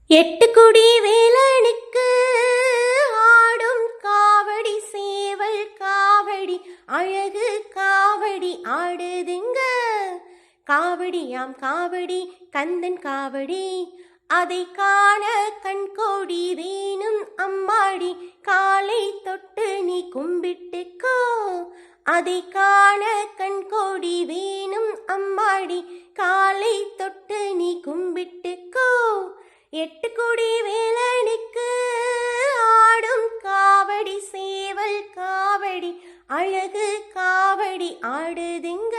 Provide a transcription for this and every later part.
எட்டுக்குடி வேலனுக்கு ஆடும் காவடி சேவல் காவடி அழகு காவடி ஆடுதுங்க. காவடியாம் காவடி கந்தன் காவடி அதை காண கண்கோடி வேணும் அம்மாடி. காலை தொட்டு நீ கும்பிட்டுக்கோ அதை காண கண்கோடி வேணும் அம்மாடி. காலை தொட்டு நீ கும்பிட்டுக்கோ. எட்டுக்குடி வேலனுக்கு ஆடும் காவடி சேவல் காவடி அழகு காவடி ஆடுதுங்க.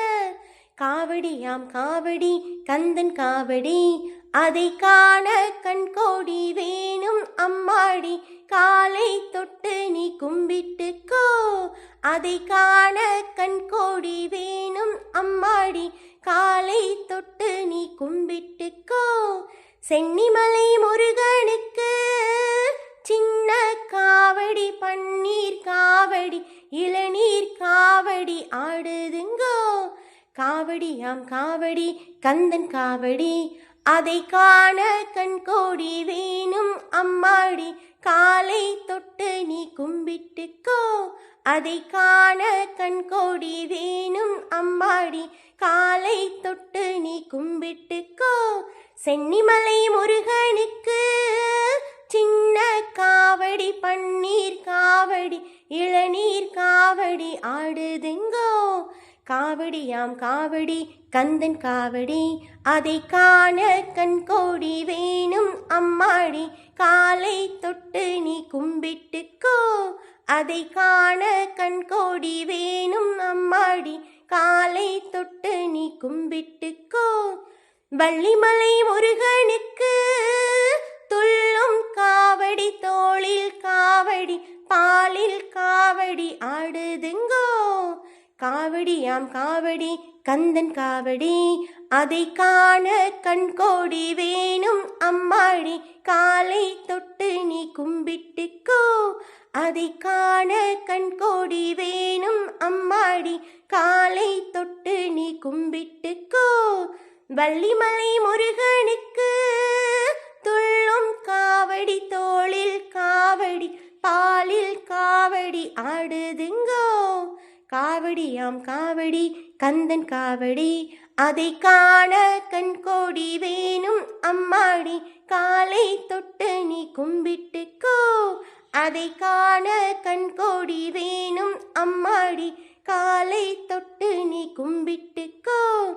காவடியாம் காவடி கந்தன் காவடி அதை காண கண்கோடி வேணும் அம்மாடி. காலை தொட்டு நீ கும்பிட்டுக்கோ அதை காண கண்கோடி வேணும் அம்மாடி. காலை தொட்டு நீ கும்பிட்டுக்கோ. சென்னிமலை முருகனுக்கு சின்ன காவடி பன்னீர் காவடி இளநீர் காவடி ஆடுதுங்கோ. காவடியாம் காவடி கந்தன் காவடி அதை காண கண்கோடி வேணும் அம்மாடி. காலை தொட்டு நீ கும்பிட்டுக்கோ அதை காண கண்கோடி வேணும் அம்மாடி. காலை தொட்டு நீ கும்பிட்டுக்கோ. சென்னிமலை முருகனுக்கு சின்ன காவடி பன்னீர் காவடி இளநீர் காவடி ஆடுதுங்கோ. காவடியாம் காவடி கந்தன் காவடி அதை காண கண்கோடி வேணும் அம்மாடி. காலை தொட்டு நீ கும்பிட்டுக்கோ அதை காண கண்கோடி வேணும் அம்மாடி. காலை தொட்டு நீ கும்பிட்டுக்கோ. வள்ளிமலை முருகனுக்கு துள்ளும் காவடி தோளில் காவடி பாலில் காவடி ஆடுதுங்கோ. காவடியாம் காவடி கந்தன் காவடி அதை காண கண்கோடி வேணும் அம்மாடி. காலை தொட்டு நீ கும்பிட்டுக்கோ அதை காண கண்கோடி வேணும் அம்மாடி. காலை தொட்டு நீ கும்பிட்டுக்கோ. வள்ளிமலை முருகனுக்கு துள்ளும் காவடி தோளில் காவடி பாலில் காவடி ஆடுதுங்கோ. காவடியாம் காவடி கந்தன் காவடி அதை காண கண்கோடி வேணும் அம்மாடி. காலை தொட்டு நீ கும்பிட்டுக்கோ அதை காண கண்கோடி வேணும் அம்மாடி. காலை தொட்டு நீ கும்பிட்டுக்கோ.